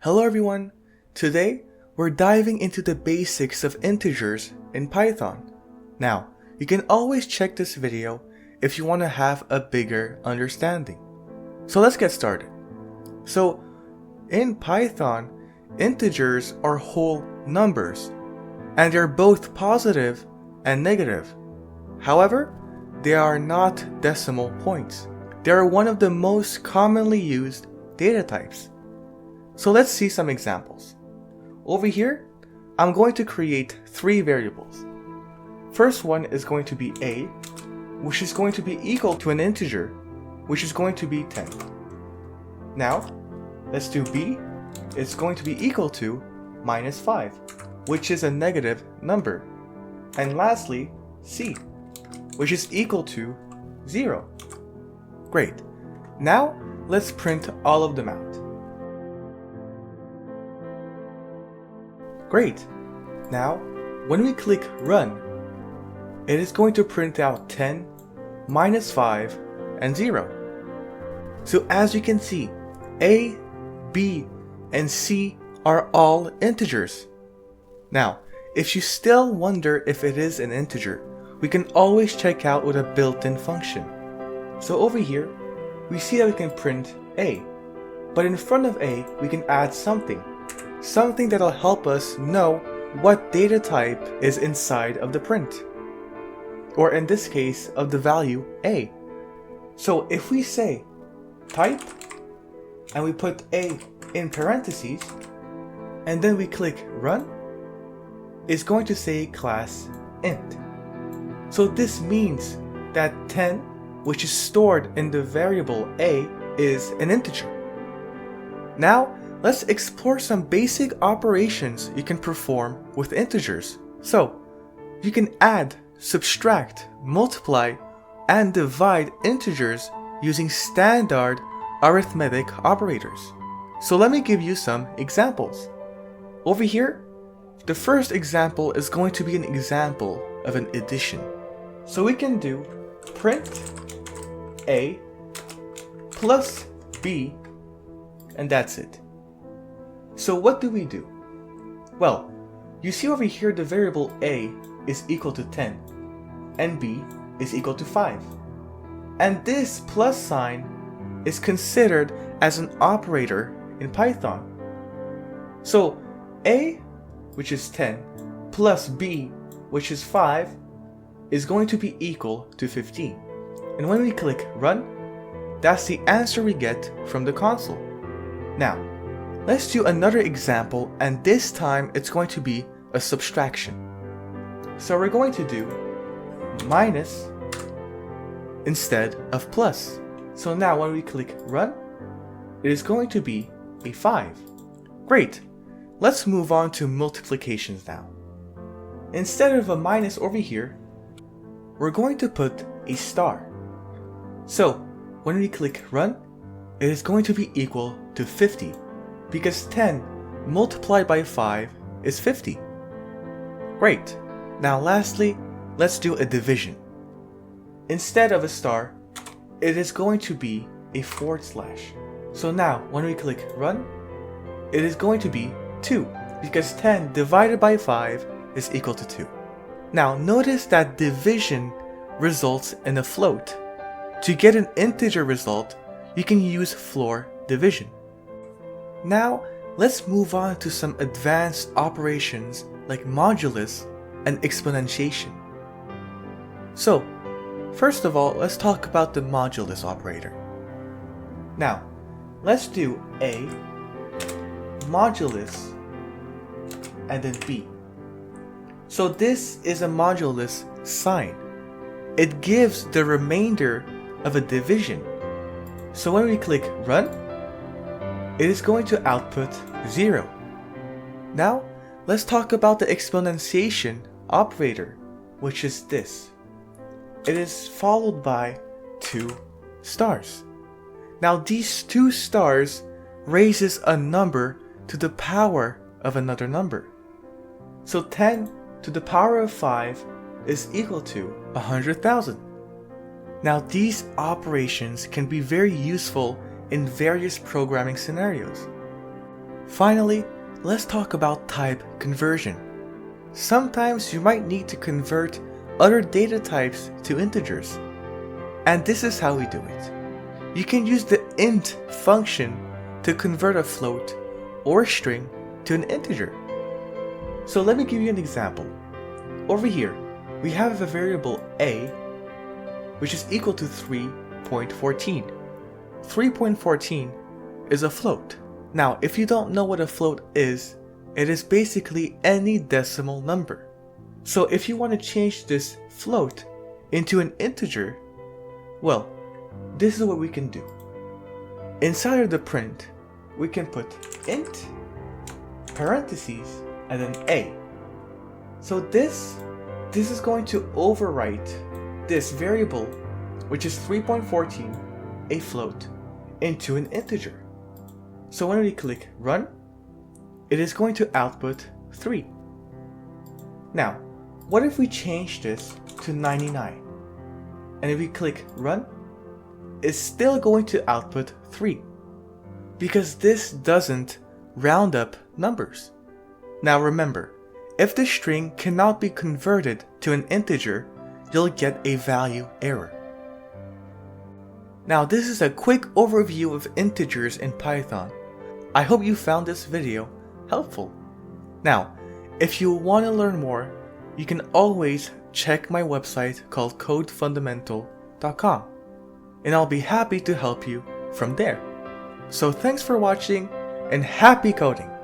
Hello everyone! Today, we're diving into the basics of integers in Python. Now, you can always check this video if you want to have a bigger understanding. So let's get started. So, in Python, integers are whole numbers, and they're both positive and negative. However, they are not decimal points. They are one of the most commonly used data types. So let's see some examples. Over here, I'm going to create three variables. First one is going to be a, which is going to be equal to an integer, which is going to be 10. Now, let's do b. It's going to be equal to minus 5, which is a negative number. And lastly, c, which is equal to 0. Great. Now, let's print all of them out. Great. Now, when we click Run, it is going to print out 10, minus 5, and 0. So as you can see, a, b, and c are all integers. Now, if you still wonder if it is an integer, we can always check out with a built-in function. So over here, we see that we can print a, but in front of a, we can add something that'll help us know what data type is inside of the print, or in this case, of the value a. So if we say type, and we put a in parentheses, and then we click run, it's going to say class int. So this means that 10, which is stored in the variable a, is an integer. Now, let's explore some basic operations you can perform with integers. So, you can add, subtract, multiply, and divide integers using standard arithmetic operators. So let me give you some examples. Over here, the first example is going to be an example of an addition. So we can do print a plus b, and that's it. So what do we do? Well, you see over here the variable a is equal to 10 and b is equal to 5. And this plus sign is considered as an operator in Python. So a, which is 10, plus b, which is 5, is going to be equal to 15. And when we click run, that's the answer we get from the console. Now, let's do another example, and this time it's going to be a subtraction. So we're going to do minus instead of plus. So now when we click run, it is going to be a 5. Great. Let's move on to multiplications now. Instead of a minus over here, we're going to put a star. So when we click run, it is going to be equal to 50. Because 10 multiplied by 5 is 50. Great. Now lastly, let's do a division. Instead of a star, it is going to be a forward slash. So now when we click run, it is going to be 2, because 10 divided by 5 is equal to 2. Now notice that division results in a float. To get an integer result, you can use floor division. Now, let's move on to some advanced operations like modulus and exponentiation. So, first of all, let's talk about the modulus operator. Now, let's do a modulus and then b. So this is a modulus sign. It gives the remainder of a division. So when we click run, it is going to output 0. Now, let's talk about the exponentiation operator, which is this. It is followed by 2 stars. Now, these 2 stars raises a number to the power of another number. So 10 to the power of 5 is equal to 100,000. Now, these operations can be very useful in various programming scenarios. Finally, let's talk about type conversion. Sometimes you might need to convert other data types to integers. And this is how we do it. You can use the int function to convert a float or string to an integer. So let me give you an example. Over here, we have a variable a, which is equal to 3.14. 3.14 is a float. Now, if you don't know what a float is, it is basically any decimal number. So if you want to change this float into an integer, well, this is what we can do. Inside of the print, we can put int, parentheses, and then a. So this is going to overwrite this variable, which is 3.14, a float, into an integer. So when we click run, it is going to output 3. Now, what if we change this to 99? And if we click run, it's still going to output 3. Because this doesn't round up numbers. Now remember, if the string cannot be converted to an integer, you'll get a value error. Now this is a quick overview of integers in Python. I hope you found this video helpful. Now, if you want to learn more, you can always check my website called codefundamental.com, and I'll be happy to help you from there. So thanks for watching and happy coding!